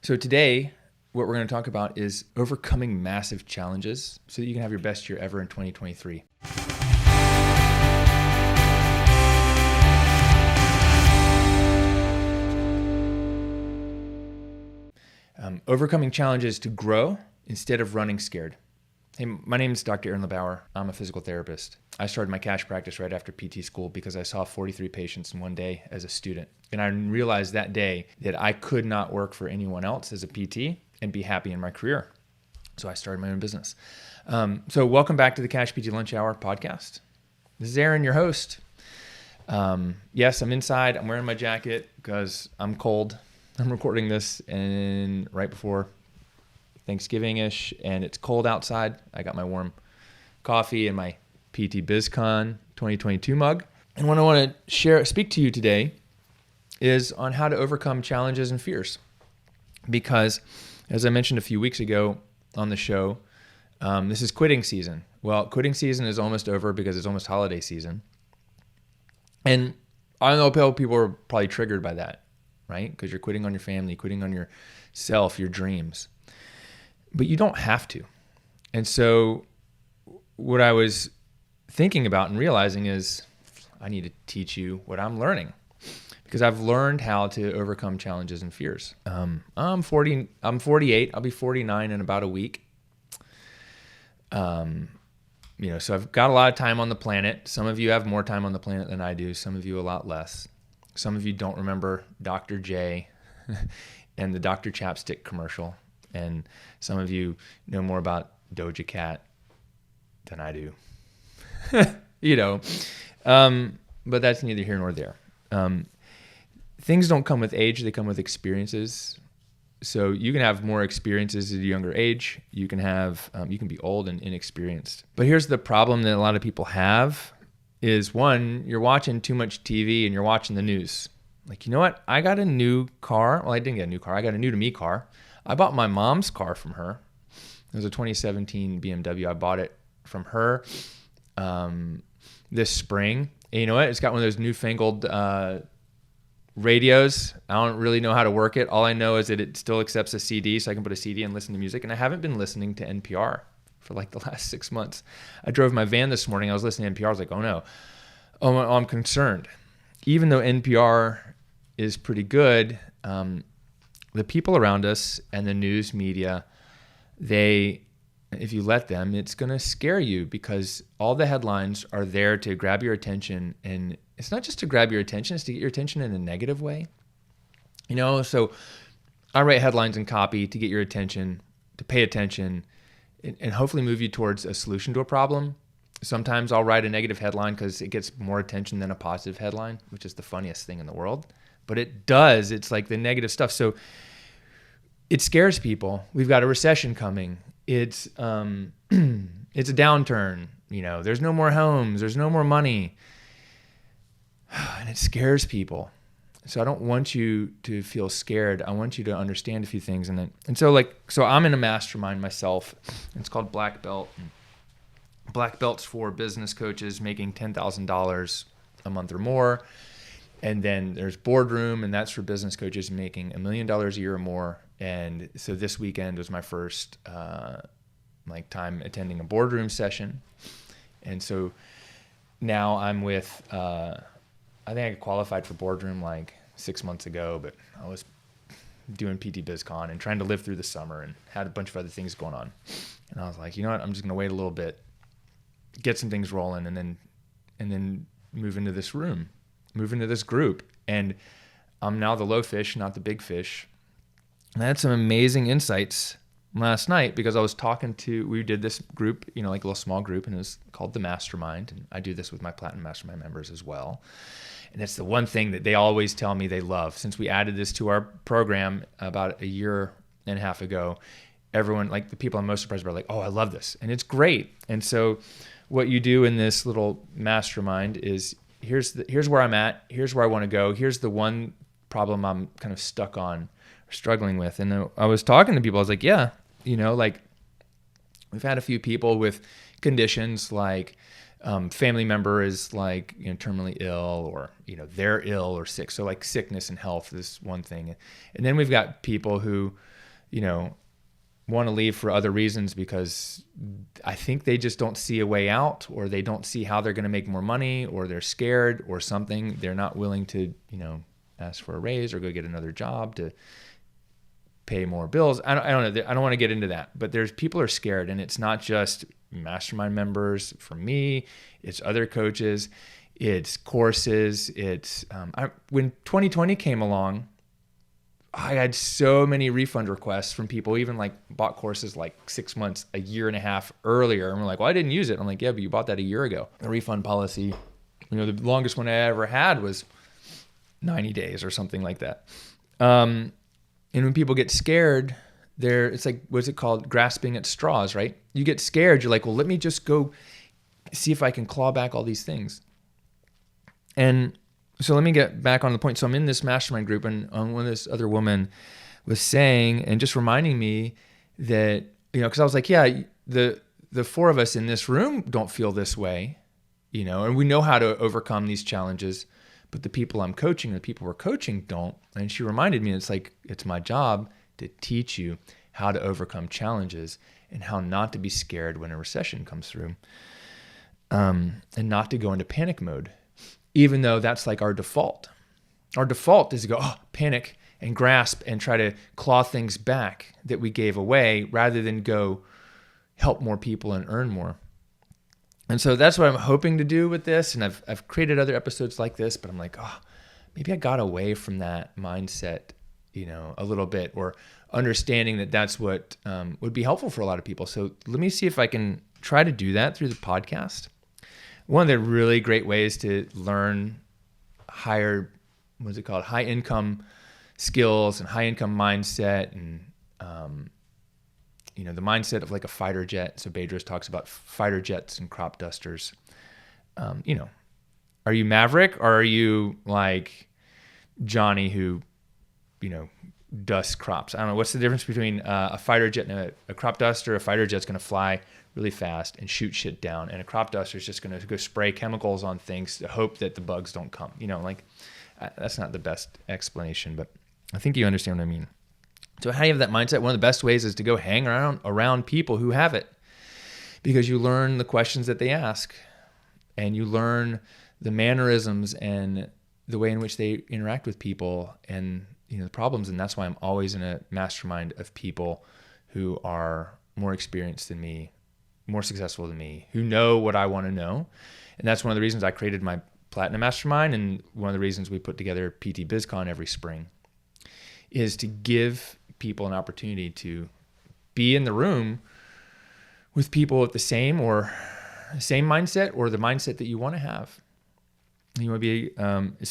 So today, what we're going to talk about is overcoming massive challenges so that you can have your best year ever in 2023. Overcoming challenges to grow instead of running scared. Hey, my name is Dr. LeBauer. I'm a physical therapist. I started my cash practice right after PT school because I saw 43 patients in one day as a student. And I realized that day that I could not work for anyone else as a PT and be happy in my career. So I started my own business. So welcome back to the CashPT Lunch Hour podcast. This is Aaron, your host. Yes, I'm inside. I'm wearing my jacket because I'm cold. I'm recording this right before Thanksgiving-ish, and it's cold outside. I got my warm coffee and my PT BizCon 2022 mug. And what I want to speak to you today is on how to overcome challenges and fears. Because, as I mentioned a few weeks ago on the show, this is quitting season. Well, quitting season is almost over because it's almost holiday season. And I know people are probably triggered by that, right? Because you're quitting on your family, quitting on yourself, your dreams. But you don't have to. And so what I was thinking about and realizing is I need to teach you what I'm learning because I've learned how to overcome challenges and fears. I'm 48. I'll be 49 in about a week. So I've got a lot of time on the planet. Some of you have more time on the planet than I do. Some of you a lot less. Some of you don't remember Dr. J and the Dr. Chapstick commercial. And some of you know more about Doja Cat than I do. But that's neither here nor there. Things don't come with age, they come with experiences. So you can have more experiences at a younger age. You can be old and inexperienced. But here's the problem that a lot of people have is, one, you're watching too much TV and you're watching the news. Like, you know what? I got a new car. Well, I didn't get a new car. I got a new to me car. I bought my mom's car from her. It was a 2017 BMW. I bought it from her this spring. And you know what? It's got one of those newfangled radios. I don't really know how to work it. All I know is that it still accepts a CD, so I can put a CD and listen to music. And I haven't been listening to NPR for like the last 6 months. I drove my van this morning. I was listening to NPR. I was like, oh no. Oh, I'm concerned. Even though NPR is pretty good, the people around us and the news media, if you let them, it's going to scare you because all the headlines are there to grab your attention. And it's not just to grab your attention, it's to get your attention in a negative way. So I write headlines and copy to get your attention, to pay attention, and hopefully move you towards a solution to a problem. Sometimes I'll write a negative headline because it gets more attention than a positive headline, which is the funniest thing in the world. But it does. It's like the negative stuff. So it scares people. We've got a recession coming. It's a downturn. There's no more homes. There's no more money. And it scares people. So I don't want you to feel scared. I want you to understand a few things. So I'm in a mastermind myself. It's called Black Belt. Black Belt's for business coaches making $10,000 a month or more. And then there's Boardroom, and that's for business coaches making $1 million a year or more. And so this weekend was my first time attending a Boardroom session. And so now I'm with, I think I qualified for Boardroom like 6 months ago, but I was doing PT BizCon and trying to live through the summer and had a bunch of other things going on. And I was like, you know what, I'm just going to wait a little bit, get some things rolling, and then move into this group. And I'm now the low fish, not the big fish. And I had some amazing insights last night because I was we did this group, like a little small group, and it was called the Mastermind. And I do this with my Platinum Mastermind members as well. And it's the one thing that they always tell me they love. Since we added this to our program about a year and a half ago, everyone, like the people I'm most surprised about, are like, oh, I love this. And it's great. And so what you do in this little mastermind is here's where I'm at. Here's where I want to go. Here's the one problem I'm kind of stuck on or struggling with. And I was talking to people. I was like, yeah, we've had a few people with conditions like family member is like, terminally ill, or, they're ill or sick. So like sickness and health is one thing. And then we've got people who, want to leave for other reasons because I think they just don't see a way out, or they don't see how they're going to make more money, or they're scared or something. They're not willing to, ask for a raise or go get another job to pay more bills. I don't know. I don't want to get into that, but there's people are scared, and it's not just mastermind members. For me, it's other coaches, it's courses. It's when 2020 came along, I had so many refund requests from people, even like bought courses like 6 months, a year and a half earlier. And we're like, well, I didn't use it. I'm like, yeah, but you bought that a year ago. The refund policy, the longest one I ever had was 90 days or something like that. And when people get scared, it's like, what's it called? Grasping at straws, right? You get scared. You're like, well, let me just go see if I can claw back all these things. And so let me get back on the point. So I'm in this mastermind group, and one of this other woman was saying, and just reminding me that, because I was like, yeah, the four of us in this room don't feel this way, and we know how to overcome these challenges, but the people I'm coaching, the people we're coaching don't. And she reminded me, it's like, it's my job to teach you how to overcome challenges and how not to be scared when a recession comes through, and not to go into panic mode. Even though that's like our default. Our default is to go, panic and grasp and try to claw things back that we gave away, rather than go help more people and earn more. And so that's what I'm hoping to do with this. And I've created other episodes like this, but I'm like, maybe I got away from that mindset, a little bit, or understanding that that's what would be helpful for a lot of people. So let me see if I can try to do that through the podcast. One of the really great ways to learn high income skills and high income mindset, and the mindset of like a fighter jet. So Bedros talks about fighter jets and crop dusters. Are you Maverick, or are you like Johnny who, dusts crops? I don't know. What's the difference between a fighter jet and a crop duster? A fighter jet's going to fly really fast and shoot shit down, and a crop duster is just going to go spray chemicals on things to hope that the bugs don't come. That's not the best explanation, but I think you understand what I mean. So how you have that mindset, one of the best ways is to go hang around people who have it, because you learn the questions that they ask, and you learn the mannerisms and the way in which they interact with people, and the problems. And that's why I'm always in a mastermind of people who are more experienced than me, more successful than me, who know what I want to know. And that's one of the reasons I created my Platinum Mastermind, and one of the reasons we put together PT BizCon every spring, is to give people an opportunity to be in the room with people with the same mindset, or the mindset that you want to have. You want to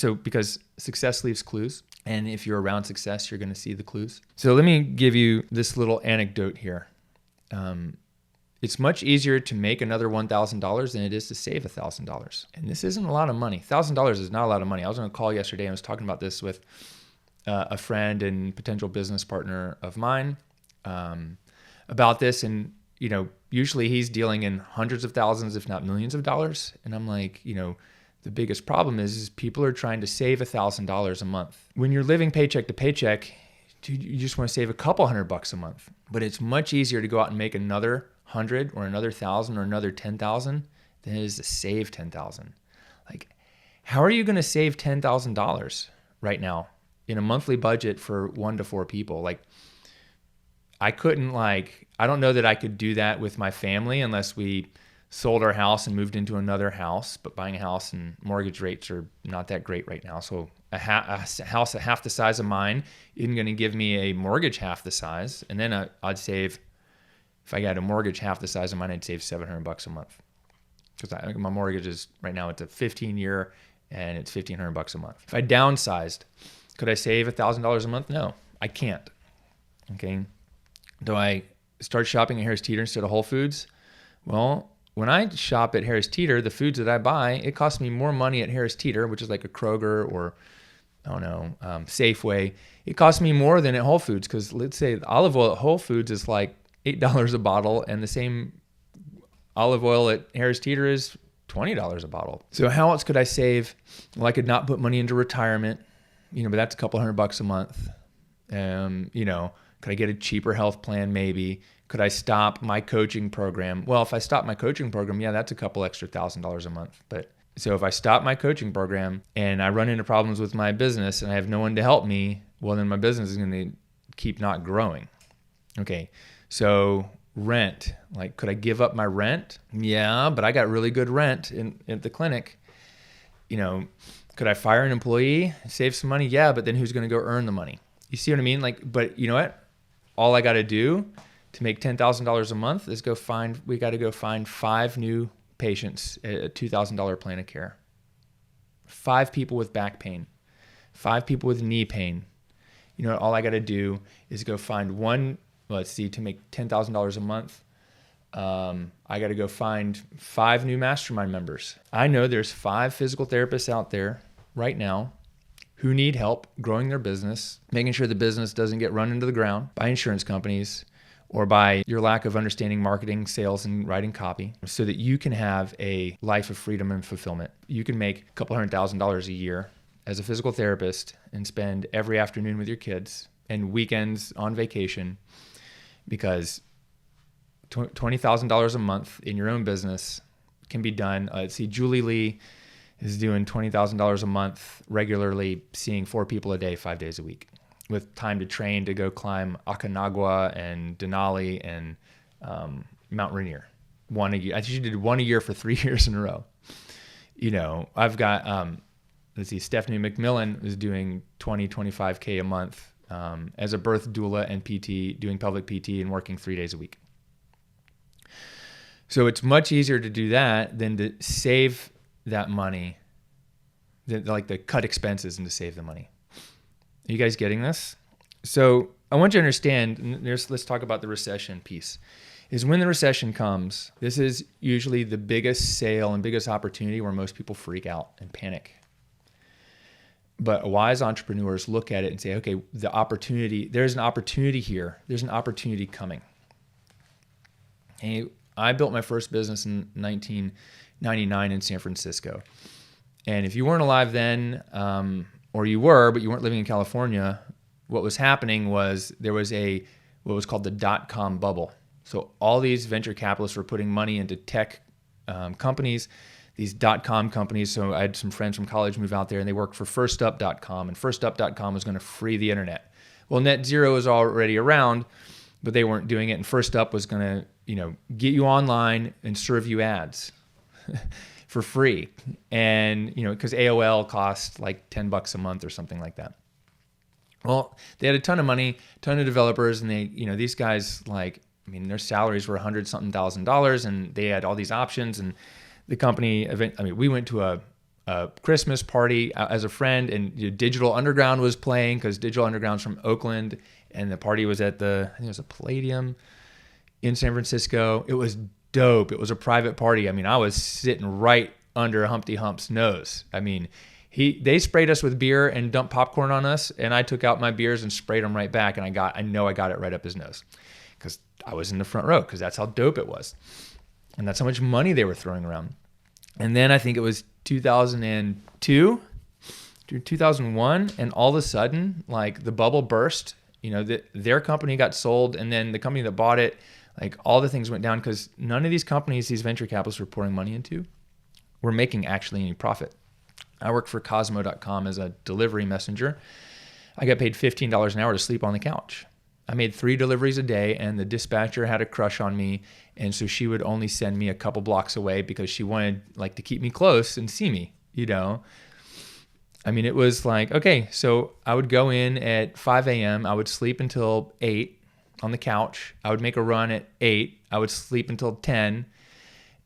be, because success leaves clues. And if you're around success, you're going to see the clues. So let me give you this little anecdote here. It's much easier to make another $1,000 than it is to save $1,000. And this isn't a lot of money. $1,000 is not a lot of money. I was on a call yesterday and I was talking about this with a friend and potential business partner of mine about this. And, usually he's dealing in hundreds of thousands, if not millions of dollars. And I'm like, the biggest problem is people are trying to save $1,000 a month. When you're living paycheck to paycheck, dude, you just want to save a couple $100 a month. But it's much easier to go out and make another 100 or another 1,000 or another 10,000 than it is to save 10,000. Like, how are you going to save $10,000 right now in a monthly budget for 1 to 4 people? Like, I don't know that I could do that with my family unless we sold our house and moved into another house. But buying a house and mortgage rates are not that great right now. So a house at half the size of mine isn't going to give me a mortgage half the size. And then I'd save, if I got a mortgage half the size of mine, I'd save $700 a month. Because my mortgage is, right now it's a 15-year and it's $1,500 a month. If I downsized, could I save $1,000 a month? No, I can't. Okay. Do I start shopping at Harris Teeter instead of Whole Foods? Well, when I shop at Harris Teeter, the foods that I buy, it costs me more money at Harris Teeter, which is like a Kroger or, Safeway. It costs me more than at Whole Foods, because let's say olive oil at Whole Foods is like $8 a bottle, and the same olive oil at Harris Teeter is $20 a bottle. So how else could I save? Well, I could not put money into retirement, but that's a couple $100 a month. Could I get a cheaper health plan? Maybe. Could I stop my coaching program? Well, if I stop my coaching program, that's a couple extra $1,000 a month. But so if I stop my coaching program and I run into problems with my business and I have no one to help me, well, then my business is going to keep not growing. Okay. So rent, could I give up my rent? Yeah, but I got really good rent at the clinic. Could I fire an employee, save some money? Yeah, but then who's going to go earn the money? You see what I mean? But you know what? All I got to do to make $10,000 a month is we got to go find 5 new patients at a $2,000 plan of care. 5 people with back pain, 5 people with knee pain. All I got to do is go find one. To make $10,000 a month, I got to go find 5 new mastermind members. I know there's 5 physical therapists out there right now who need help growing their business, making sure the business doesn't get run into the ground by insurance companies or by your lack of understanding marketing, sales, and writing copy, so that you can have a life of freedom and fulfillment. You can make a couple $100,000 a year as a physical therapist and spend every afternoon with your kids and weekends on vacation, because $20,000 a month in your own business can be done. Julie Lee is doing $20,000 a month regularly, seeing 4 people a day, 5 days a week, with time to train to go climb Aconcagua and Denali and Mount Rainier. One a year. I think she did 1 a year for 3 years in a row. I've got, Stephanie McMillan is doing 25K a month as a birth doula and PT, doing pelvic PT and working 3 days a week. So it's much easier to do that than to save that money, to cut expenses and to save the money. Are you guys getting this? So I want you to understand, let's talk about the recession piece, is when the recession comes, this is usually the biggest sale and biggest opportunity where most people freak out and panic. But wise entrepreneurs look at it and say, okay, there's an opportunity here. There's an opportunity coming. And I built my first business in 1999 in San Francisco. And if you weren't alive then, or you were, but you weren't living in California, what was happening was there was what was called the dot-com bubble. So all these venture capitalists were putting money into tech companies, these dot-com companies. So I had some friends from college move out there and they worked for firstup.com, and firstup.com was going to free the internet. Well, net zero was already around, but they weren't doing it. And First Up was going to, get you online and serve you ads for free. And, because AOL cost like $10 a month or something like that. Well, they had a ton of money, ton of developers, and they, these guys, their salaries were $100-something thousand, and they had all these options. And the company, we went to a Christmas party as a friend, and Digital Underground was playing, because Digital Underground's from Oakland, and the party was at I think it was a Palladium in San Francisco. It was dope. It was a private party. I was sitting right under Humpty Hump's nose. They sprayed us with beer and dumped popcorn on us, and I took out my beers and sprayed them right back, and I know I got it right up his nose, because I was in the front row, because that's how dope it was. And that's how much money they were throwing around. And then I think it was 2002, 2001, and all of a sudden, the bubble burst. Their company got sold, and then the company that bought it, all the things went down, because none of these companies these venture capitalists were pouring money into were making actually any profit. I worked for Cosmo.com as a delivery messenger. I got paid $15 an hour to sleep on the couch. I made 3 deliveries a day, and the dispatcher had a crush on me, and so she would only send me a couple blocks away because she wanted to keep me close and see me, It was okay, so I would go in at 5 a.m. I would sleep until 8 on the couch. I would make a run at 8. I would sleep until 10,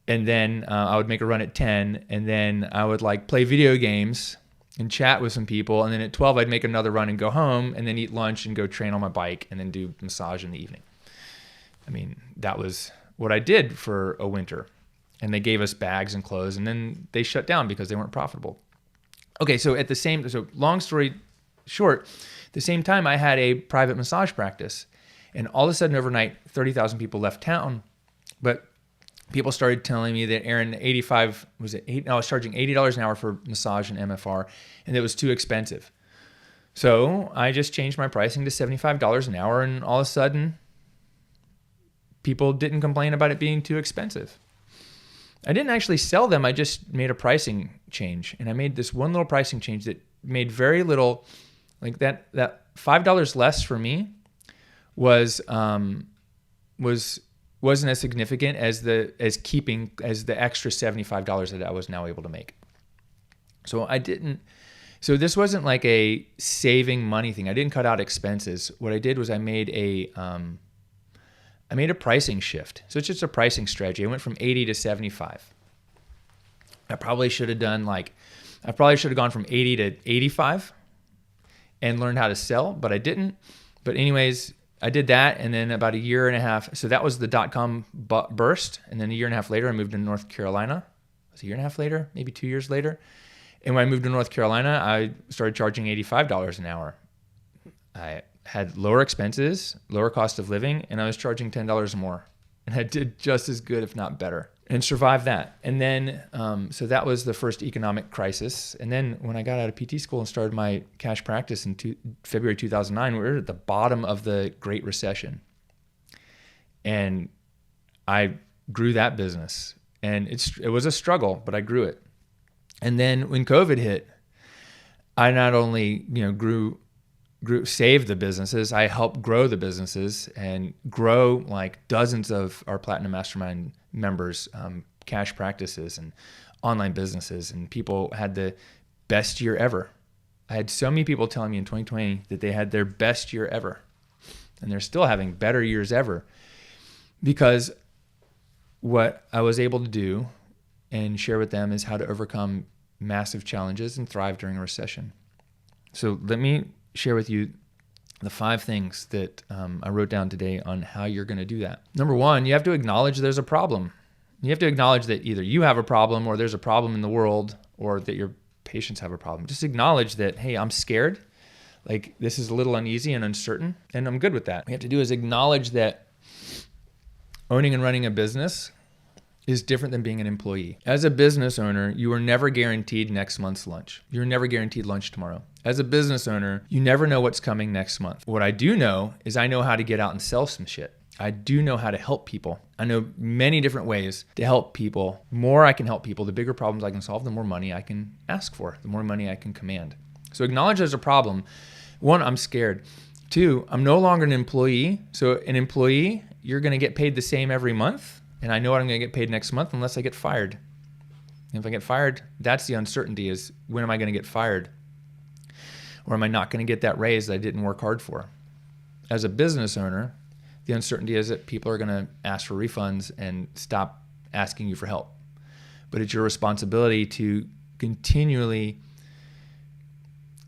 and then I would make a run at 10, and then I would play video games and chat with some people, and then at 12 I'd make another run and go home, and then eat lunch and go train on my bike, and then do massage in the evening. That was what I did for a winter, and they gave us bags and clothes, and then they shut down because they weren't profitable. Okay, so long story short, the same time I had a private massage practice, and all of a sudden overnight 30,000 people left town, but people started telling me that, Aaron, I was charging $80 an hour for massage and MFR, and it was too expensive. So I just changed my pricing to $75 an hour, and all of a sudden, people didn't complain about it being too expensive. I didn't actually sell them. I just made a pricing change, and I made this one little pricing change that made very little, like that $5 less for me wasn't as significant as the extra $75 that I was now able to make. So this wasn't like a saving money thing. I didn't cut out expenses. What I did was I made a pricing shift. So it's just a pricing strategy. I went from 80 to 75. I probably should have gone from 80 to 85 and learned how to sell, but I didn't. But anyways, I did that, and then about a year and a half. So that was the .com burst, and then a year and a half later, I moved to North Carolina. It was a year and a half later, maybe 2 years later. And when I moved to North Carolina, I started charging $85 an hour. I had lower expenses, lower cost of living, and I was charging $10 more. And I did just as good, if not better, and survived that. And then, so that was the first economic crisis. And then when I got out of PT school and started my cash practice in February 2009, we were at the bottom of the Great Recession. And I grew that business. And it was a struggle, but I grew it. And then when COVID hit, I not only, saved the businesses, I helped grow the businesses and grow like dozens of our Platinum Mastermind members, cash practices and online businesses, and people had the best year ever. I had so many people telling me in 2020 that they had their best year ever, and they're still having better years ever, because what I was able to do and share with them is how to overcome massive challenges and thrive during a recession. So let me share with you the 5 things that I wrote down today on how you're going to do that. Number 1, you have to acknowledge there's a problem. You have to acknowledge that either you have a problem, or there's a problem in the world, or that your patients have a problem. Just acknowledge that, hey, I'm scared. Like, this is a little uneasy and uncertain, and I'm good with that. What you have to do is acknowledge that owning and running a business is different than being an employee. As a business owner, you are never guaranteed next month's lunch. You're never guaranteed lunch tomorrow. As a business owner, you never know what's coming next month. What I do know is I know how to get out and sell some shit. I do know how to help people. I know many different ways to help people. The more I can help people, the bigger problems I can solve, the more money I can ask for, the more money I can command. So acknowledge there's a problem. 1, I'm scared. 2, I'm no longer an employee. So an employee, you're going to get paid the same every month. And I know what I'm going to get paid next month unless I get fired. And if I get fired, that's the uncertainty, is when am I going to get fired? Or am I not going to get that raise that I didn't work hard for? As a business owner, the uncertainty is that people are going to ask for refunds and stop asking you for help. But it's your responsibility to continually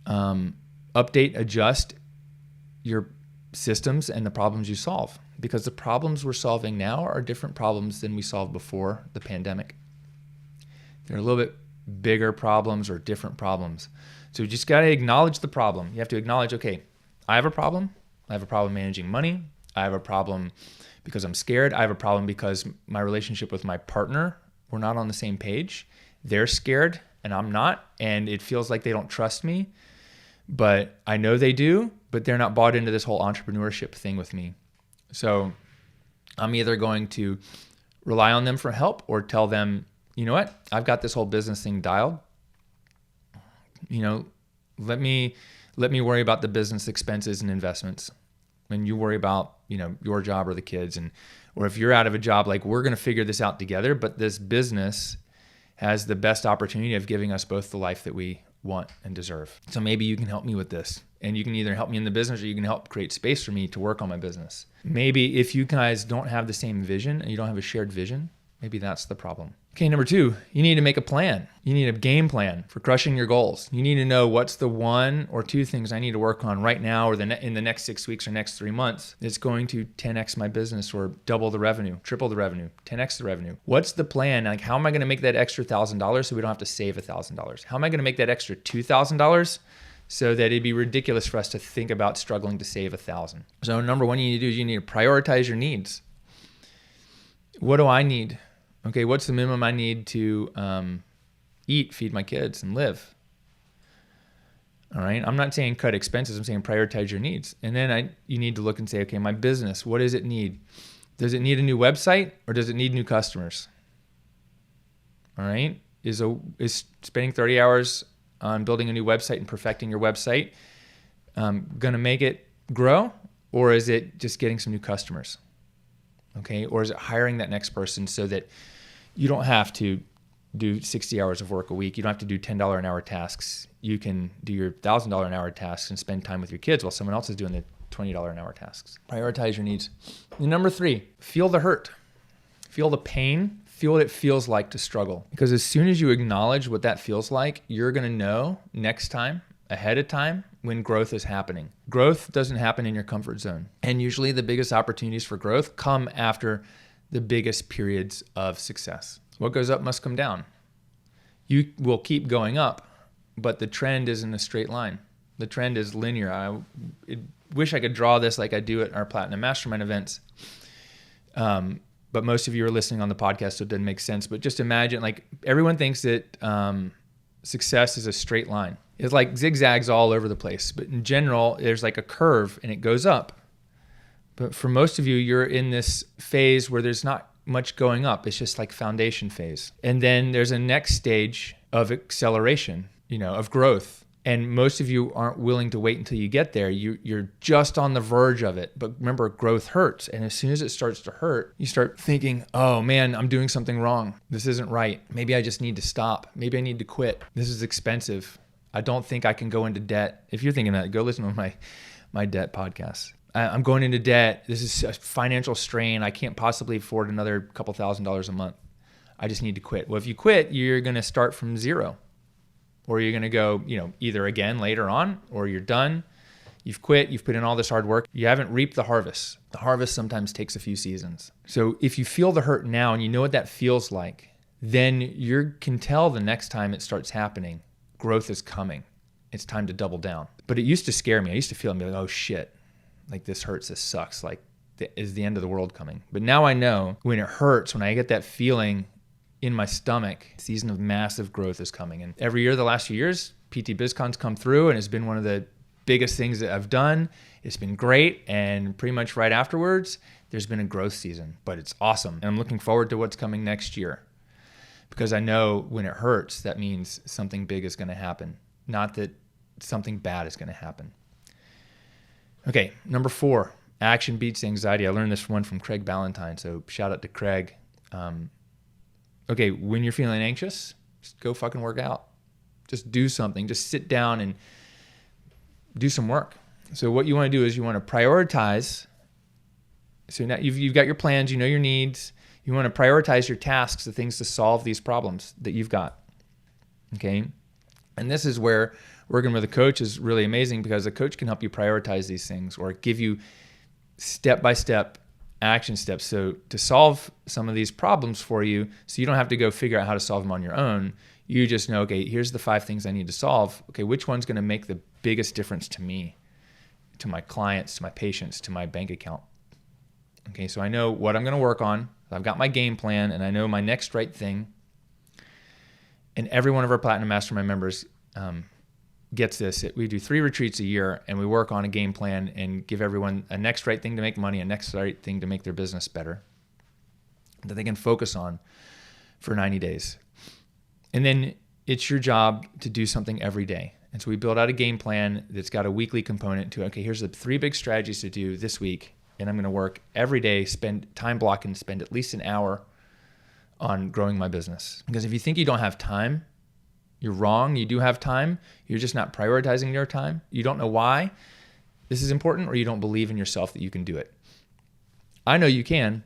update, adjust your systems and the problems you solve. Because the problems we're solving now are different problems than we solved before the pandemic. They're a little bit bigger problems or different problems. So you just got to acknowledge the problem. You have to acknowledge, okay, I have a problem. I have a problem managing money. I have a problem because I'm scared. I have a problem because my relationship with my partner, we're not on the same page. They're scared and I'm not, and it feels like they don't trust me. But I know they do, but they're not bought into this whole entrepreneurship thing with me. So I'm either going to rely on them for help or tell them, you know what, I've got this whole business thing dialed. Let me worry about the business expenses and investments. And you worry about, your job or the kids. Or if you're out of a job, like, we're going to figure this out together, but this business has the best opportunity of giving us both the life that we want and deserve. So maybe you can help me with this, and you can either help me in the business or you can help create space for me to work on my business. Maybe if you guys don't have the same vision and you don't have a shared vision, maybe that's the problem. Okay, number 2, you need to make a plan. You need a game plan for crushing your goals. You need to know what's the 1 or 2 things I need to work on right now or in the next 6 weeks or next 3 months that's going to 10x my business or double the revenue, triple the revenue, 10x the revenue. What's the plan? Like, how am I going to make that extra $1,000 so we don't have to save $1,000? How am I going to make that extra $2,000 so that it'd be ridiculous for us to think about struggling to save $1,000? So number 1 you need to do is you need to prioritize your needs. What do I need? Okay, what's the minimum I need to eat, feed my kids, and live? All right. I'm not saying cut expenses. I'm saying prioritize your needs. And then you need to look and say, okay, my business, what does it need? Does it need a new website or does it need new customers? All right. Is spending 30 hours on building a new website and perfecting your website going to make it grow, or is it just getting some new customers? Okay. Or is it hiring that next person so that you don't have to do 60 hours of work a week? You don't have to do $10 an hour tasks. You can do your $1,000 an hour tasks and spend time with your kids while someone else is doing the $20 an hour tasks. Prioritize your needs. And number 3, feel the hurt. Feel the pain. Feel what it feels like to struggle. Because as soon as you acknowledge what that feels like, you're going to know next time, ahead of time, when growth is happening. Growth doesn't happen in your comfort zone. And usually the biggest opportunities for growth come after the biggest periods of success. What goes up must come down. You will keep going up, but the trend isn't a straight line. The trend is linear. I wish I could draw this like I do at our Platinum Mastermind events. But most of you are listening on the podcast, so it doesn't make sense. But just imagine, like, everyone thinks that success is a straight line. It's like zigzags all over the place. But in general, there's like a curve and it goes up. But for most of you, you're in this phase where there's not much going up. It's just like foundation phase. And then there's a next stage of acceleration, of growth. And most of you aren't willing to wait until you get there. You're just on the verge of it. But remember, growth hurts. And as soon as it starts to hurt, you start thinking, oh man, I'm doing something wrong. This isn't right. Maybe I just need to stop. Maybe I need to quit. This is expensive. I don't think I can go into debt. If you're thinking that, go listen to my debt podcast. I'm going into debt. This is a financial strain. I can't possibly afford another couple $1,000s a month. I just need to quit. Well, if you quit, you're going to start from zero. Or you're going to go, either again later on, or you're done. You've quit. You've put in all this hard work. You haven't reaped the harvest. The harvest sometimes takes a few seasons. So if you feel the hurt now and you know what that feels like, then you can tell the next time it starts happening, growth is coming. It's time to double down. But it used to scare me. I used to feel like, oh shit, like this hurts, this sucks. Like, is the end of the world coming? But now I know when it hurts, when I get that feeling in my stomach, season of massive growth is coming. And every year, the last few years, PT BizCon's come through and it's been one of the biggest things that I've done. It's been great. And pretty much right afterwards, there's been a growth season, but it's awesome. And I'm looking forward to what's coming next year because I know when it hurts, that means something big is going to happen, not that something bad is going to happen. Okay, number 4, action beats anxiety. I learned this one from Craig Ballantyne, so shout out to Craig. Okay, when you're feeling anxious, just go fucking work out. Just do something. Just sit down and do some work. So what you want to do is you want to prioritize. So now you've got your plans, you know your needs. You want to prioritize your tasks, the things to solve these problems that you've got. Okay? And this is where working with a coach is really amazing because a coach can help you prioritize these things or give you step-by-step action steps. So to solve some of these problems for you, so you don't have to go figure out how to solve them on your own, you just know, okay, here's the 5 things I need to solve. Okay, which one's going to make the biggest difference to me, to my clients, to my patients, to my bank account? Okay, so I know what I'm going to work on. I've got my game plan and I know my next right thing. And every one of our Platinum Mastermind members gets this. We do 3 retreats a year and we work on a game plan and give everyone a next right thing to make money, a next right thing to make their business better that they can focus on for 90 days. And then it's your job to do something every day. And so we build out a game plan that's got a weekly component to, okay, here's the 3 big strategies to do this week. And I'm going to work every day, spend time blocking, spend at least an hour on growing my business. Because if you think you don't have time, you're wrong. You do have time. You're just not prioritizing your time. You don't know why this is important, or you don't believe in yourself that you can do it. I know you can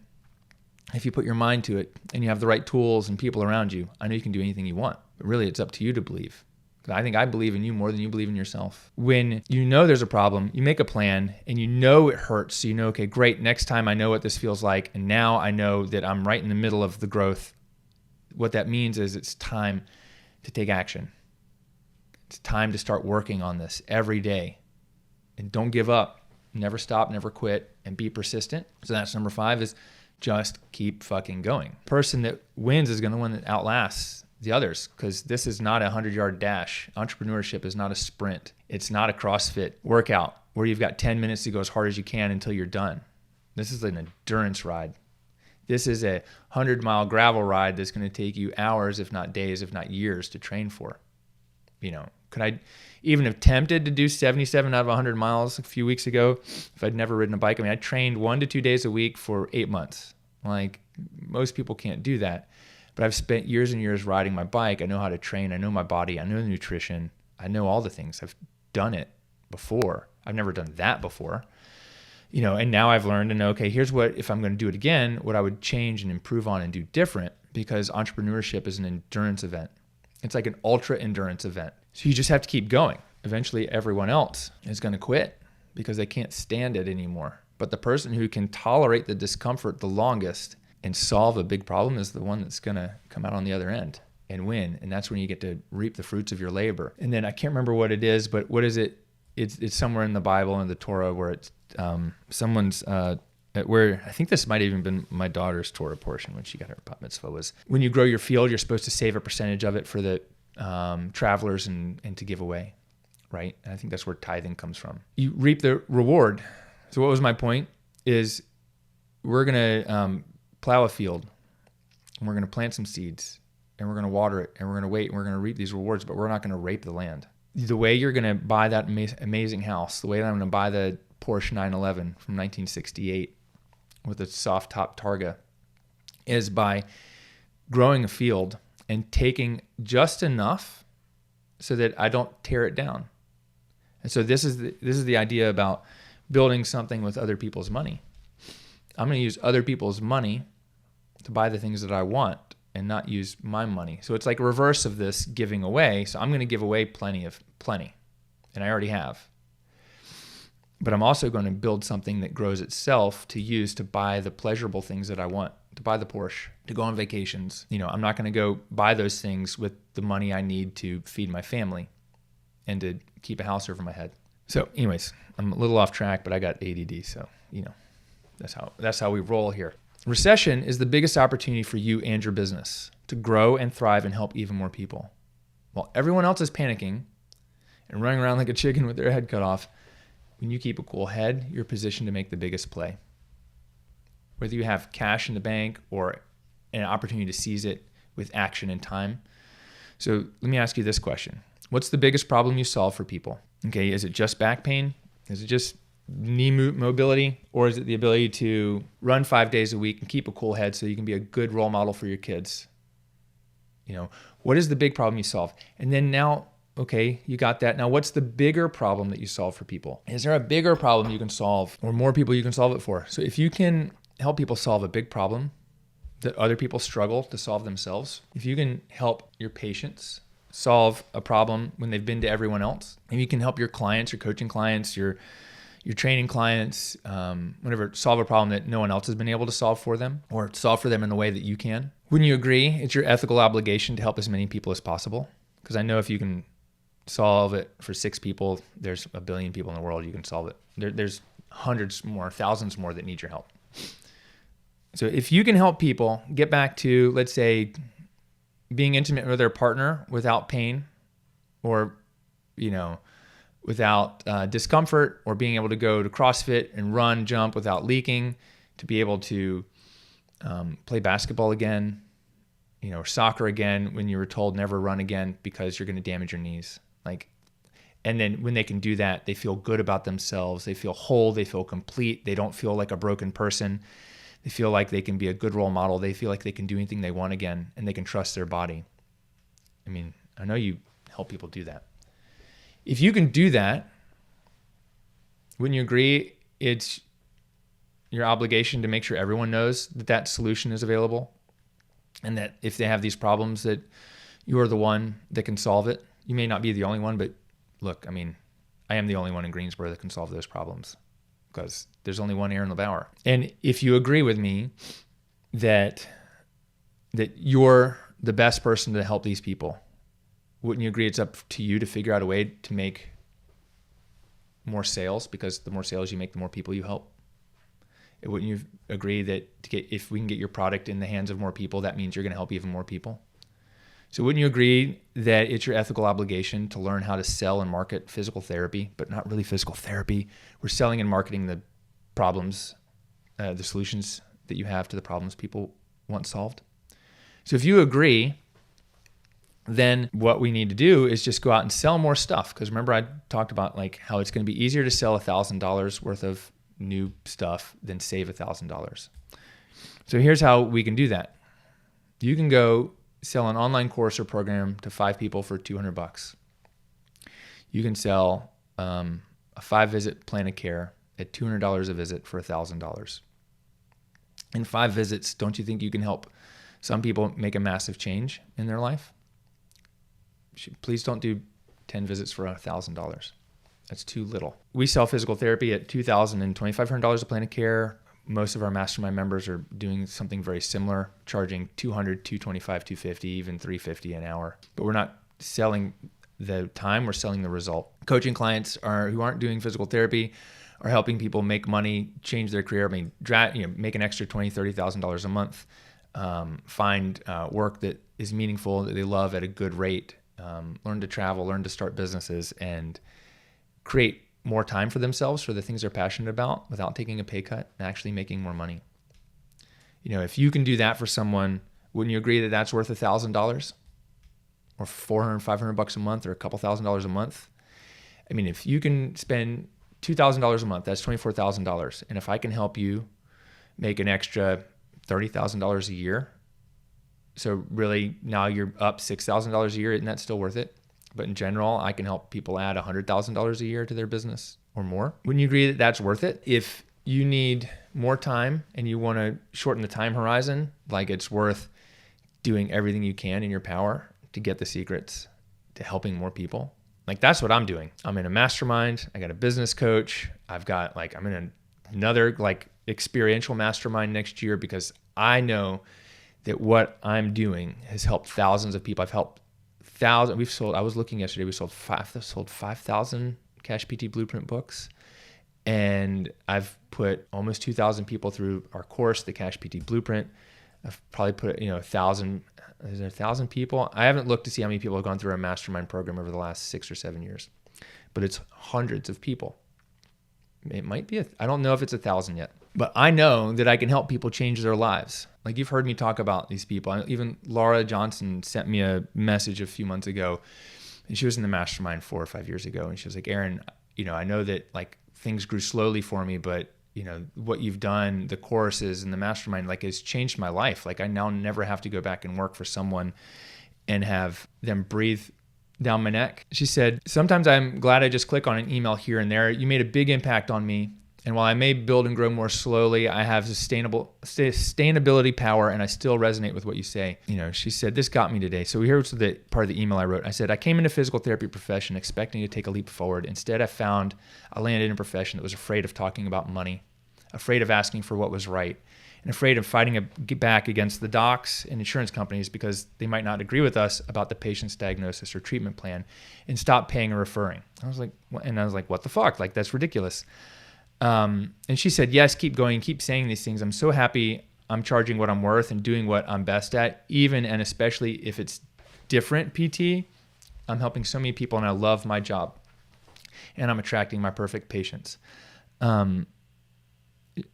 if you put your mind to it and you have the right tools and people around you. I know you can do anything you want, but really it's up to you to believe. I think I believe in you more than you believe in yourself. When you know there's a problem, you make a plan and you know it hurts. So you know, okay, great. Next time I know what this feels like. And now I know that I'm right in the middle of the growth. What that means is it's time to take action. It's time to start working on this every day. And don't give up. Never stop, never quit, and be persistent. So that's number 5 is Just keep fucking going. Person that wins is going to win that outlasts the others, because this is not a 100-yard dash. Entrepreneurship is not a sprint. It's not a CrossFit workout where you've got 10 minutes to go as hard as you can until you're done. This is an endurance ride. This is a 100-mile gravel ride that's going to take you hours, if not days, if not years to train for. Could I even have attempted to do 77 out of 100 miles a few weeks ago if I'd never ridden a bike? I mean, I trained 1 to 2 days a week for 8 months. Like, most people can't do that. But I've spent years and years riding my bike. I know how to train. I know my body. I know the nutrition. I know all the things. I've done it before. I've never done that before. And now I've learned to know, okay, here's what, if I'm going to do it again, what I would change and improve on and do different, because entrepreneurship is an endurance event. It's like an ultra endurance event. So you just have to keep going. Eventually everyone else is going to quit because they can't stand it anymore. But the person who can tolerate the discomfort the longest and solve a big problem is the one that's going to come out on the other end and win. And that's when you get to reap the fruits of your labor. And then I can't remember what it is, but what is it? It's somewhere in the Bible and the Torah where it's someone's where I think this might have even been my daughter's Torah portion when she got her bat mitzvah, was when you grow your field, you're supposed to save a percentage of it for the travelers and to give away, right? And I think that's where tithing comes from. You reap the reward. So what was my point is we're going to plow a field and we're going to plant some seeds and we're going to water it and we're going to wait and we're going to reap these rewards, but we're not going to rape the land. The way you're going to buy that amazing house, the way that I'm going to buy the Porsche 911 from 1968 with a soft top Targa, is by growing a field and taking just enough so that I don't tear it down. And so this is the idea about building something with other people's money. I'm going to use other people's money to buy the things that I want and not use my money. So it's like a reverse of this giving away. So I'm going to give away plenty, and I already have. But I'm also going to build something that grows itself to use to buy the pleasurable things that I want, to buy the Porsche, to go on vacations. I'm not going to go buy those things with the money I need to feed my family and to keep a house over my head. So anyways, I'm a little off track, but I got ADD. So, that's how we roll here. Recession is the biggest opportunity for you and your business to grow and thrive and help even more people. While everyone else is panicking and running around like a chicken with their head cut off, when you keep a cool head, you're positioned to make the biggest play. Whether you have cash in the bank or an opportunity to seize it with action and time. So let me ask you this question. What's the biggest problem you solve for people? Okay, is it just back pain? Is it just knee mobility? Or is it the ability to run 5 days a week and keep a cool head so you can be a good role model for your kids? What is the big problem you solve? And then now, okay, you got that. Now, what's the bigger problem that you solve for people? Is there a bigger problem you can solve or more people you can solve it for? So if you can help people solve a big problem that other people struggle to solve themselves, if you can help your patients solve a problem when they've been to everyone else, maybe you can help your clients, your coaching clients, your training clients, whatever, solve a problem that no one else has been able to solve for them or solve for them in the way that you can. Wouldn't you agree it's your ethical obligation to help as many people as possible? Because I know if you can solve it for 6 people, there's a billion people in the world you can solve it. There's hundreds more, thousands more that need your help. So if you can help people get back to, let's say, being intimate with their partner without pain or, without discomfort, or being able to go to CrossFit and run, jump without leaking, to be able to play basketball again, or soccer again when you were told never run again because you're going to damage your knees. And then when they can do that, they feel good about themselves. They feel whole. They feel complete. They don't feel like a broken person. They feel like they can be a good role model. They feel like they can do anything they want again, and they can trust their body. I know you help people do that. If you can do that, wouldn't you agree it's your obligation to make sure everyone knows that that solution is available, and that if they have these problems that you're the one that can solve it? You may not be the only one, but look, I am the only one in Greensboro that can solve those problems because there's only one Aaron LeBauer. And if you agree with me that you're the best person to help these people, wouldn't you agree it's up to you to figure out a way to make more sales? Because the more sales you make, the more people you help. Wouldn't you agree that if we can get your product in the hands of more people, that means you're going to help even more people? So wouldn't you agree that it's your ethical obligation to learn how to sell and market physical therapy, but not really physical therapy? We're selling and marketing the problems, the solutions that you have to the problems people want solved. So if you agree, then what we need to do is just go out and sell more stuff. Because remember, I talked about like how it's going to be easier to sell $1,000 worth of new stuff than save $1,000. So here's how we can do that. You can go sell an online course or program to 5 people for $200. You can sell a 5-visit plan of care at $200 a visit for $1,000. In 5 visits, don't you think you can help some people make a massive change in their life? Please don't do 10 visits for $1,000. That's too little. We sell physical therapy at $2,000 and $2,500 a plan of care. Most of our mastermind members are doing something very similar, charging $200, $225, $250, even $350 an hour. But we're not selling the time, we're selling the result. Coaching clients who aren't doing physical therapy are helping people make money, change their career. I mean, make an extra $20,000, $30,000 a month, find work that is meaningful, that they love at a good rate, learn to travel, learn to start businesses, and create more time for themselves for the things they're passionate about without taking a pay cut and actually making more money. If you can do that for someone, wouldn't you agree that that's worth $1,000 or $400, $500 a month or a couple $1,000s a month? I mean, if you can spend $2,000 a month, that's $24,000. And if I can help you make an extra $30,000 a year, so really now you're up $6,000 a year, isn't that still worth it? But in general, I can help people add $100,000 a year to their business or more. Wouldn't you agree that that's worth it? If you need more time and you want to shorten the time horizon, like it's worth doing everything you can in your power to get the secrets to helping more people. Like that's what I'm doing. I'm in a mastermind. I got a business coach. I'm in another experiential mastermind next year because I know that what I'm doing has helped thousands of people. I've helped thousands. I was looking yesterday, we sold 5,000 CashPT Blueprint books. And I've put almost 2,000 people through our course, the CashPT Blueprint. I've probably put, 1,000, is there 1,000 people? I haven't looked to see how many people have gone through our mastermind program over the last 6 or 7 years, but it's hundreds of people. It might be, I don't know if it's 1,000 yet, but I know that I can help people change their lives. Like you've heard me talk about these people. Even Laura Johnson sent me a message a few months ago, and she was in the mastermind 4 or 5 years ago. And she was like, Aaron, I know that things grew slowly for me, but what you've done, the courses and the mastermind, has changed my life. I now never have to go back and work for someone and have them breathe down my neck. She said, sometimes I'm glad I just click on an email here and there. You made a big impact on me. And while I may build and grow more slowly, I have sustainability power, and I still resonate with what you say. She said, this got me today. So here's the part of the email I wrote. I said, I came into physical therapy profession expecting to take a leap forward. Instead, I landed in a profession that was afraid of talking about money, afraid of asking for what was right, and afraid of fighting back against the docs and insurance companies because they might not agree with us about the patient's diagnosis or treatment plan and stop paying or referring. I was like, what the fuck? That's ridiculous. And she said, yes, keep going, keep saying these things. I'm so happy I'm charging what I'm worth and doing what I'm best at, even and especially if it's different PT. I'm helping so many people and I love my job and I'm attracting my perfect patients. I'm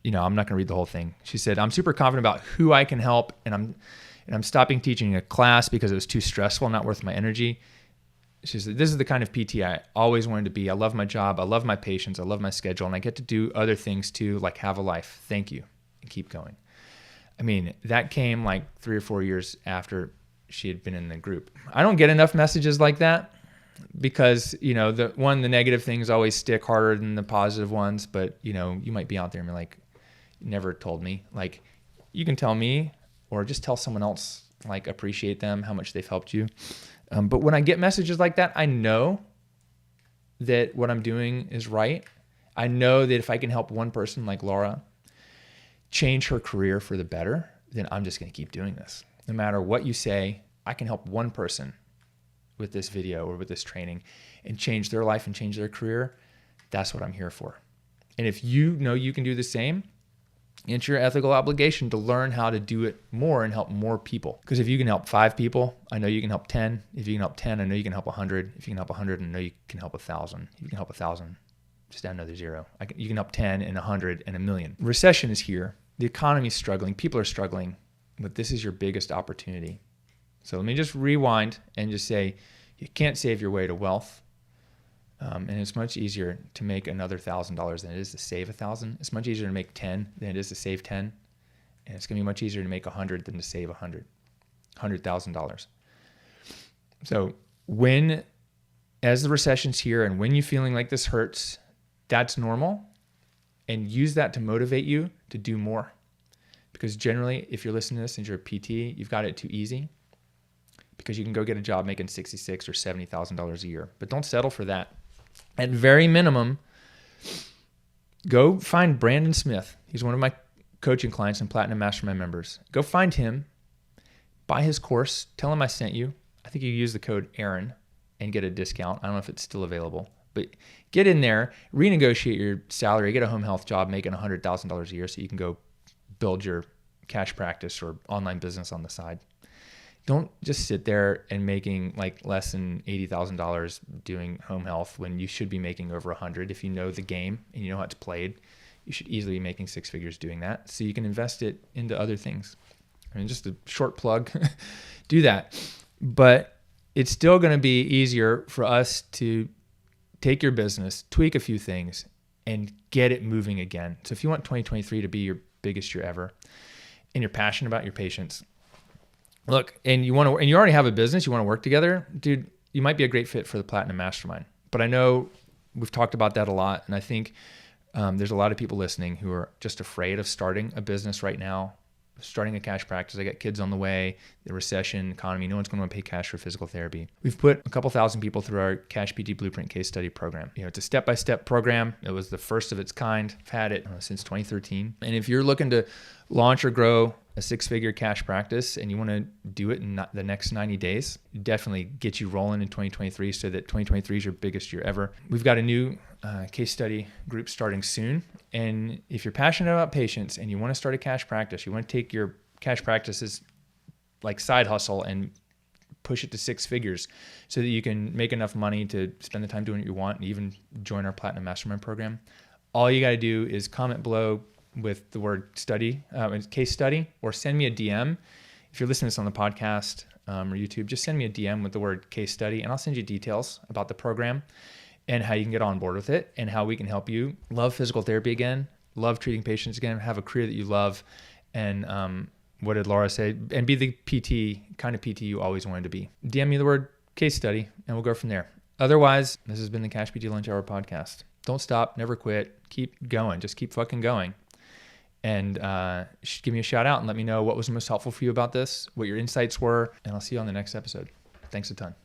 not going to read the whole thing. She said, I'm super confident about who I can help and I'm stopping teaching a class because it was too stressful, not worth my energy. She said, this is the kind of PT I always wanted to be. I love my job. I love my patients. I love my schedule. And I get to do other things too, like have a life. Thank you. And keep going. I mean, that came 3 or 4 years after she had been in the group. I don't get enough messages like that because, the negative things always stick harder than the positive ones. But, you might be out there and be like, you never told me. You can tell me or just tell someone else, appreciate them, how much they've helped you. But when I get messages like that, I know that what I'm doing is right. I know that if I can help one person like Laura change her career for the better, then I'm just going to keep doing this. No matter what you say, I can help one person with this video or with this training and change their life and change their career. That's what I'm here for. And if you know you can do the same, It's your ethical obligation to learn how to do it more and help more people. Because if you can help 5 people, I know you can help 10. If you can help 10, I know you can help 100. If you can help 100, I know you can help 1,000. If you can help 1,000, just add another zero. You can help 10 and 100 and 1,000,000. Recession is here. The economy is struggling. People are struggling. But this is your biggest opportunity. So let me just rewind and just say, you can't save your way to wealth. And it's much easier to make another $1,000 than it is to save 1,000. It's much easier to make 10 than it is to save 10. And it's going to be much easier to make 100 than to save $100,000. So as the recession's here and when you're feeling like this hurts, that's normal. And use that to motivate you to do more. Because generally, if you're listening to this and you're a PT, you've got it too easy. Because you can go get a job making $66,000 or $70,000 a year. But don't settle for that. At very minimum, go find Brandon Smith. He's one of my coaching clients and Platinum Mastermind members. Go find him, buy his course, tell him I sent you. I think you use the code Aaron and get a discount. I don't know if it's still available. But get in there, renegotiate your salary, get a home health job making $100,000 a year so you can go build your cash practice or online business on the side. Don't just sit there and making like less than $80,000 doing home health when you should be making over 100. If you know the game and you know how it's played, you should easily be making 6 figures doing that. So you can invest it into other things. I mean, just a short plug, do that. But it's still going to be easier for us to take your business, tweak a few things, and get it moving again. So if you want 2023 to be your biggest year ever, and you're passionate about your patients, look, and you already have a business, you want to work together, dude, you might be a great fit for the Platinum Mastermind. But I know we've talked about that a lot, and I think there's a lot of people listening who are just afraid of starting a business right now, starting a cash practice. I got kids on the way, the recession, economy, no one's going to want to pay cash for physical therapy. We've put a couple thousand people through our CashPT Blueprint Case Study program. It's a step-by-step program. It was the first of its kind. I've had it since 2013. And if you're looking to launch or grow a 6-figure cash practice and you want to do it in the next 90 days, definitely get you rolling in 2023 so that 2023 is your biggest year ever. We've got a new case study group starting soon. And if you're passionate about patients and you want to start a cash practice, you want to take your cash practices like side hustle and push it to 6 figures so that you can make enough money to spend the time doing what you want and even join our Platinum Mastermind program, all you got to do is comment below with the word case study, or send me a DM. If you're listening to this on the podcast or YouTube, just send me a DM with the word case study and I'll send you details about the program and how you can get on board with it and how we can help you love physical therapy again, love treating patients again, have a career that you love, and what did Laura say? And be the kind of PT you always wanted to be. DM me the word case study and we'll go from there. Otherwise, this has been the CashPT Lunch Hour podcast. Don't stop, never quit, keep going, just keep fucking going. And give me a shout out and let me know what was most helpful for you about this, what your insights were, and I'll see you on the next episode. Thanks a ton.